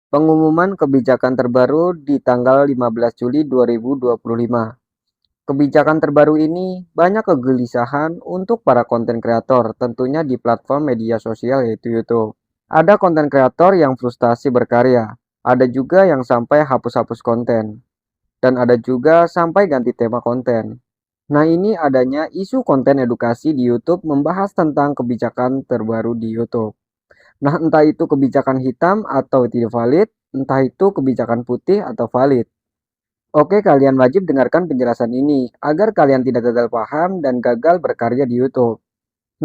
Pengumuman kebijakan terbaru di tanggal 15 Juli 2025. Kebijakan terbaru ini banyak kegelisahan untuk para konten kreator, tentunya di platform media sosial yaitu YouTube. Ada konten kreator yang frustasi berkarya, ada juga yang sampai hapus-hapus konten, dan ada juga sampai ganti tema konten. Nah, ini adanya isu konten edukasi di YouTube membahas tentang kebijakan terbaru di YouTube. Nah, entah itu kebijakan hitam atau tidak valid, entah itu kebijakan putih atau valid. Oke, kalian wajib dengarkan penjelasan ini agar kalian tidak gagal paham dan gagal berkarya di YouTube.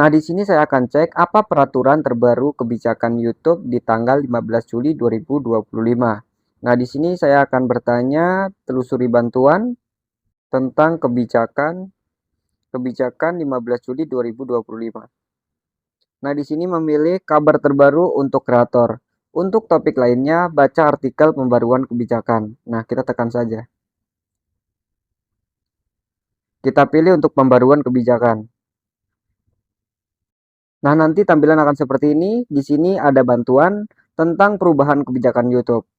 Nah, di sini saya akan cek apa peraturan terbaru kebijakan YouTube di tanggal 15 Juli 2025. Nah, di sini saya akan bertanya, telusuri bantuan tentang kebijakan 15 Juli 2025. Nah, di sini memilih kabar terbaru untuk kreator. Untuk topik lainnya, baca artikel pembaruan kebijakan. Nah, kita tekan saja. Kita pilih untuk pembaruan kebijakan. Nah, nanti tampilan akan seperti ini. Di sini ada bantuan tentang perubahan kebijakan YouTube.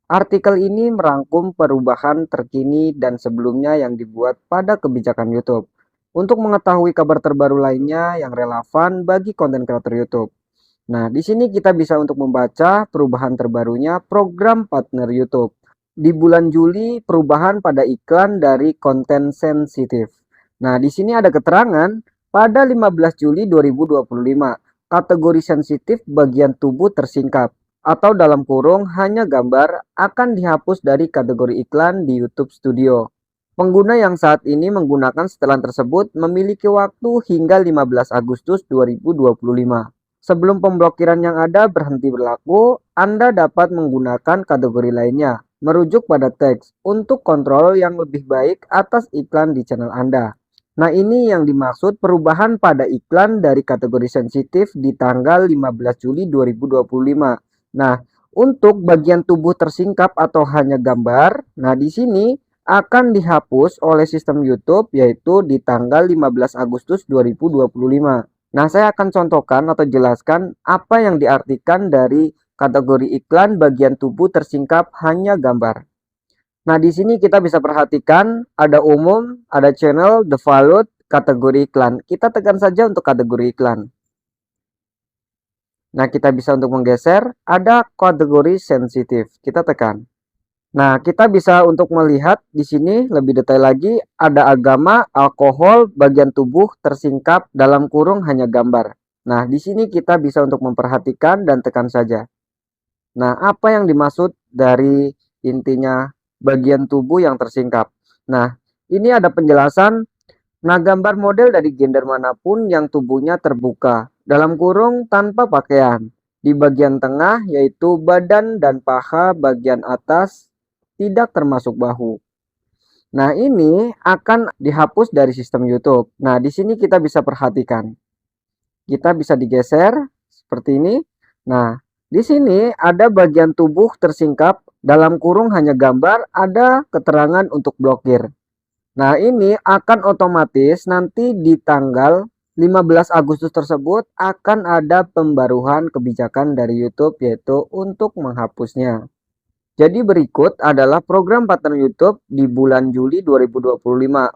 Artikel ini merangkum perubahan terkini dan sebelumnya yang dibuat pada kebijakan YouTube. Untuk mengetahui kabar terbaru lainnya yang relevan bagi konten kreator YouTube. Nah, di sini kita bisa untuk membaca perubahan terbarunya program partner YouTube. Di bulan Juli, perubahan pada iklan dari konten sensitif. Nah, di sini ada keterangan pada 15 Juli 2025, kategori sensitif bagian tubuh tersingkap atau dalam kurung hanya gambar akan dihapus dari kategori iklan di YouTube Studio. Pengguna yang saat ini menggunakan setelan tersebut memiliki waktu hingga 15 Agustus 2025. Sebelum pemblokiran yang ada berhenti berlaku, Anda dapat menggunakan kategori lainnya, merujuk pada teks, untuk kontrol yang lebih baik atas iklan di channel Anda. Nah, ini yang dimaksud perubahan pada iklan dari kategori sensitif di tanggal 15 Juli 2025. Nah, untuk bagian tubuh tersingkap atau hanya gambar, nah di sini akan dihapus oleh sistem YouTube yaitu di tanggal 15 Agustus 2025. Nah, saya akan contohkan atau jelaskan apa yang diartikan dari kategori iklan bagian tubuh tersingkap hanya gambar. Nah, di sini kita bisa perhatikan ada umum, ada channel, default, kategori iklan. Kita tekan saja untuk kategori iklan. Nah, kita bisa untuk menggeser, ada kategori sensitif. Kita tekan. Nah, kita bisa untuk melihat di sini lebih detail lagi, ada agama, alkohol, bagian tubuh tersingkap dalam kurung hanya gambar. Nah, di sini kita bisa untuk memperhatikan dan tekan saja. Nah, apa yang dimaksud dari intinya bagian tubuh yang tersingkap? Nah, ini ada penjelasan. Nah, gambar model dari gender manapun yang tubuhnya terbuka, dalam kurung tanpa pakaian. Di bagian tengah yaitu badan dan paha bagian atas tidak termasuk bahu. Nah, ini akan dihapus dari sistem YouTube. Nah, di sini kita bisa perhatikan. Kita bisa digeser seperti ini. Nah, di sini ada bagian tubuh tersingkap dalam kurung hanya gambar, ada keterangan untuk blokir. Nah, ini akan otomatis nanti di tanggal 15 Agustus tersebut akan ada pembaruan kebijakan dari YouTube yaitu untuk menghapusnya. Jadi berikut adalah program partner YouTube di bulan Juli 2025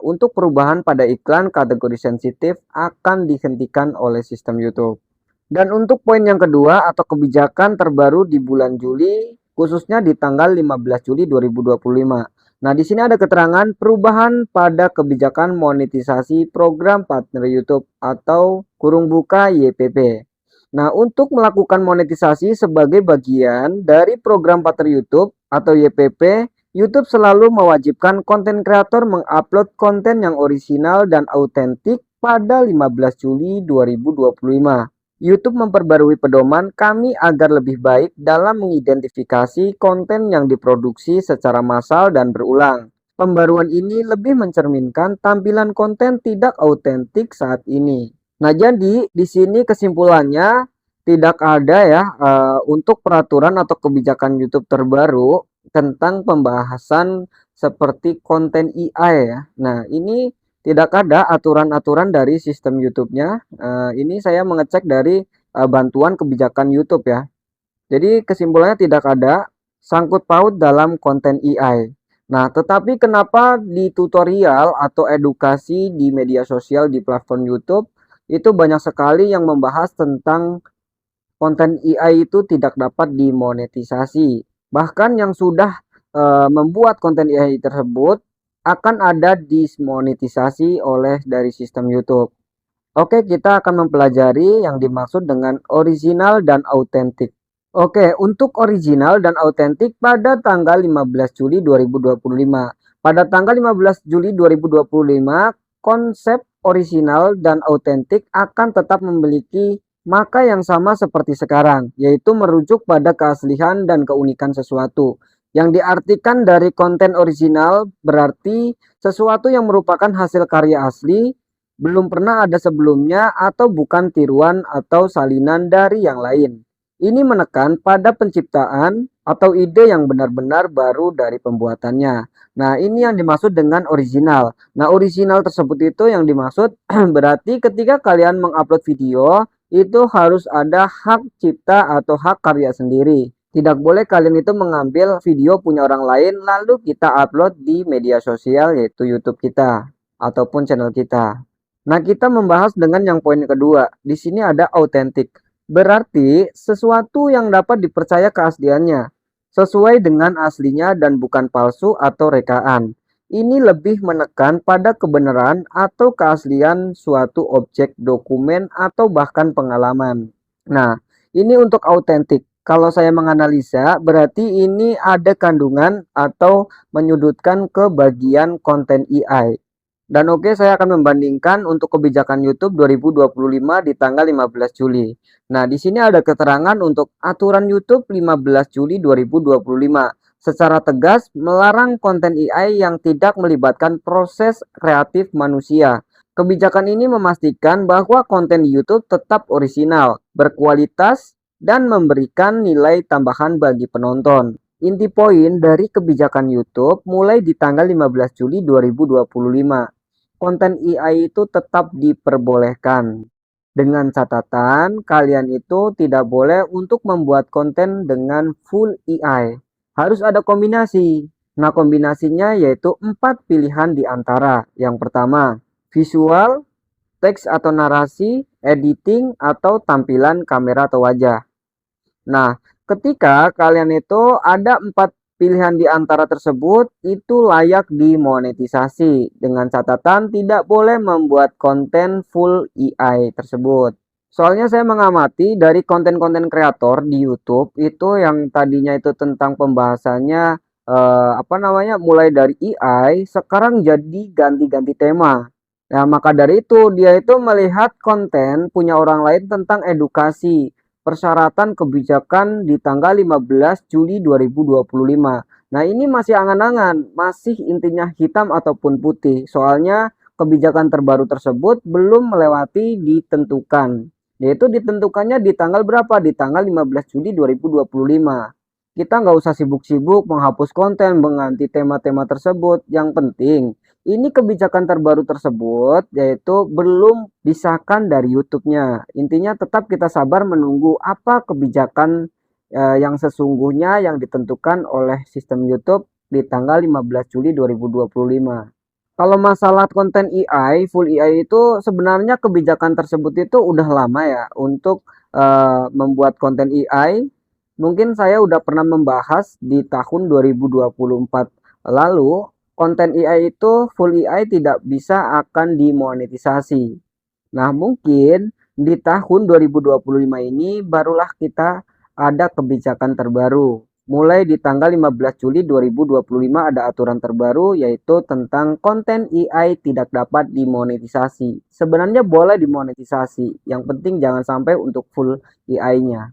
untuk perubahan pada iklan kategori sensitif akan dihentikan oleh sistem YouTube. Dan untuk poin yang kedua atau kebijakan terbaru di bulan Juli khususnya di tanggal 15 Juli 2025. Nah, di sini ada keterangan perubahan pada kebijakan monetisasi program partner YouTube atau kurung buka YPP. Nah, untuk melakukan monetisasi sebagai bagian dari program partner YouTube atau YPP, YouTube selalu mewajibkan konten kreator mengupload konten yang orisinal dan autentik pada 15 Juli 2025. YouTube memperbarui pedoman kami agar lebih baik dalam mengidentifikasi konten yang diproduksi secara massal dan berulang. Pembaruan ini lebih mencerminkan tampilan konten tidak autentik saat ini. Nah, jadi di sini kesimpulannya tidak ada ya untuk peraturan atau kebijakan YouTube terbaru tentang pembahasan seperti konten AI ya. Nah, ini tidak ada aturan-aturan dari sistem YouTube-nya. Ini saya mengecek dari bantuan kebijakan YouTube ya. Jadi kesimpulannya tidak ada sangkut paut dalam konten AI. Nah, tetapi kenapa di tutorial atau edukasi di media sosial di platform YouTube itu banyak sekali yang membahas tentang konten AI itu tidak dapat dimonetisasi. Bahkan yang sudah membuat konten AI tersebut akan ada dismonetisasi oleh dari sistem YouTube. Oke, kita akan mempelajari yang dimaksud dengan original dan autentik. Oke, untuk original dan autentik pada tanggal 15 Juli 2025. Pada tanggal 15 Juli 2025, konsep original dan autentik akan tetap memiliki maka yang sama seperti sekarang, yaitu merujuk pada keaslian dan keunikan sesuatu. Yang diartikan dari konten original berarti sesuatu yang merupakan hasil karya asli, belum pernah ada sebelumnya atau bukan tiruan atau salinan dari yang lain. Ini menekan pada penciptaan atau ide yang benar-benar baru dari pembuatannya. Nah, ini yang dimaksud dengan original. Nah, original tersebut itu yang dimaksud berarti ketika kalian mengupload video, itu harus ada hak cipta atau hak karya sendiri. Tidak boleh kalian itu mengambil video punya orang lain lalu kita upload di media sosial yaitu YouTube kita ataupun channel kita. Nah, kita membahas dengan yang poin kedua. Di sini ada autentik. Berarti sesuatu yang dapat dipercaya keasliannya, sesuai dengan aslinya dan bukan palsu atau rekaan. Ini lebih menekan pada kebenaran atau keaslian suatu objek, dokumen, atau bahkan pengalaman. Nah, ini untuk autentik. Kalau saya menganalisa, berarti ini ada kandungan atau menyudutkan ke bagian konten AI. Dan oke, saya akan membandingkan untuk kebijakan YouTube 2025 di tanggal 15 Juli. Nah, di sini ada keterangan untuk aturan YouTube 15 Juli 2025. Secara tegas melarang konten AI yang tidak melibatkan proses kreatif manusia. Kebijakan ini memastikan bahwa konten di YouTube tetap orisinal, berkualitas, dan memberikan nilai tambahan bagi penonton. Inti poin dari kebijakan YouTube mulai di tanggal 15 Juli 2025. Konten AI itu tetap diperbolehkan. Dengan catatan, kalian itu tidak boleh untuk membuat konten dengan full AI. Harus ada kombinasi. Nah, kombinasinya yaitu 4 pilihan di antara. Yang pertama, visual, teks atau narasi, editing, atau tampilan kamera atau wajah. Nah, ketika kalian itu ada 4 pilihan di antara tersebut, itu layak dimonetisasi. Dengan catatan tidak boleh membuat konten full AI tersebut. Soalnya saya mengamati dari konten-konten kreator di YouTube itu yang tadinya itu tentang pembahasannya mulai dari AI, sekarang jadi ganti-ganti tema. Nah, maka dari itu dia itu melihat konten punya orang lain tentang edukasi persyaratan kebijakan di tanggal 15 Juli 2025. Nah, ini masih angan-angan, masih intinya hitam ataupun putih. Soalnya kebijakan terbaru tersebut belum melewati ditentukan. Yaitu ditentukannya di tanggal berapa? Di tanggal 15 Juli 2025. Kita nggak usah sibuk-sibuk menghapus konten, mengganti tema-tema tersebut. Yang penting, ini kebijakan terbaru tersebut yaitu belum disahkan dari YouTube-nya. Intinya tetap kita sabar menunggu apa kebijakan yang sesungguhnya yang ditentukan oleh sistem YouTube di tanggal 15 Juli 2025. Kalau masalah konten AI, full AI itu sebenarnya kebijakan tersebut itu udah lama ya untuk membuat konten AI. Mungkin saya udah pernah membahas di tahun 2024 lalu. Konten AI itu full AI tidak bisa akan dimonetisasi. Nah, mungkin di tahun 2025 ini barulah kita ada kebijakan terbaru. Mulai di tanggal 15 Juli 2025 ada aturan terbaru yaitu tentang konten AI tidak dapat dimonetisasi. Sebenarnya boleh dimonetisasi, yang penting jangan sampai untuk full AI-nya.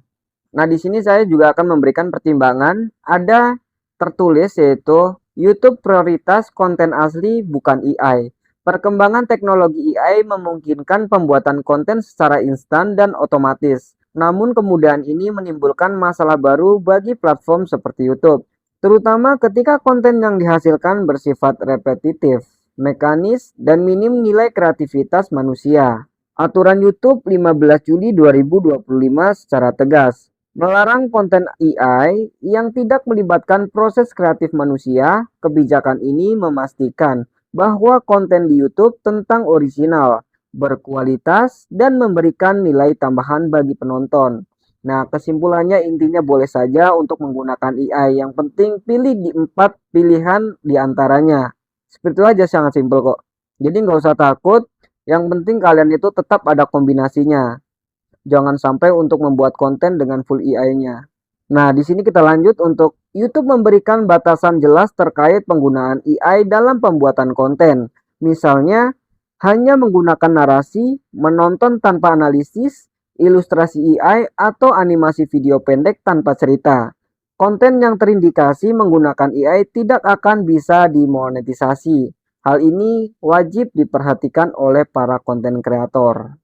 Nah, di sini saya juga akan memberikan pertimbangan. Ada tertulis yaitu YouTube prioritas konten asli bukan AI. Perkembangan teknologi AI memungkinkan pembuatan konten secara instan dan otomatis. Namun kemudahan ini menimbulkan masalah baru bagi platform seperti YouTube, terutama ketika konten yang dihasilkan bersifat repetitif, mekanis, dan minim nilai kreativitas manusia. Aturan YouTube 15 Juli 2025 secara tegas. Melarang konten AI yang tidak melibatkan proses kreatif manusia. Kebijakan ini memastikan bahwa konten di YouTube tentang original, berkualitas, dan memberikan nilai tambahan bagi penonton. Nah, kesimpulannya intinya boleh saja untuk menggunakan AI. Yang penting pilih di 4 pilihan di antaranya. Seperti itu aja, sangat simpel kok. Jadi nggak usah takut. Yang penting kalian itu tetap ada kombinasinya. Jangan sampai untuk membuat konten dengan full AI-nya. Nah, di sini kita lanjut untuk YouTube memberikan batasan jelas terkait penggunaan AI dalam pembuatan konten. Misalnya, hanya menggunakan narasi, menonton tanpa analisis, ilustrasi AI, atau animasi video pendek tanpa cerita. Konten yang terindikasi menggunakan AI tidak akan bisa dimonetisasi. Hal ini wajib diperhatikan oleh para konten kreator.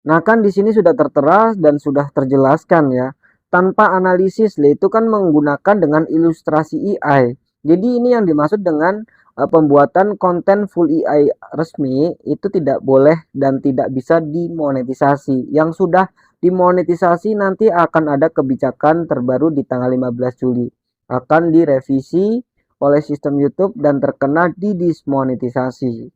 Nah, kan di sini sudah tertera dan sudah terjelaskan ya. Tanpa analisis, itu kan menggunakan dengan ilustrasi AI. Jadi ini yang dimaksud dengan pembuatan konten full AI resmi itu tidak boleh dan tidak bisa dimonetisasi. Yang sudah dimonetisasi nanti akan ada kebijakan terbaru di tanggal 15 Juli. Akan direvisi oleh sistem YouTube dan terkena didismonetisasi.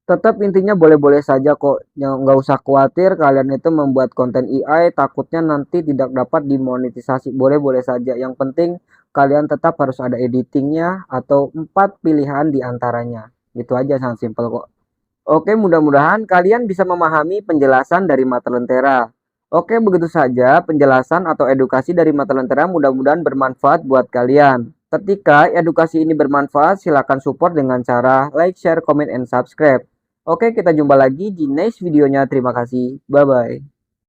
Tetap intinya boleh-boleh saja kok, nggak usah khawatir kalian itu membuat konten AI takutnya nanti tidak dapat dimonetisasi. Boleh-boleh saja, yang penting kalian tetap harus ada editingnya atau 4 pilihan di antaranya. Itu aja, sangat simpel kok. Oke, mudah-mudahan kalian bisa memahami penjelasan dari mata lentera. Oke, begitu saja penjelasan atau edukasi dari mata lentera, mudah-mudahan bermanfaat buat kalian. Ketika edukasi ini bermanfaat, silakan support dengan cara like, share, comment, and subscribe. Oke, kita jumpa lagi di next videonya. Terima kasih. Bye-bye.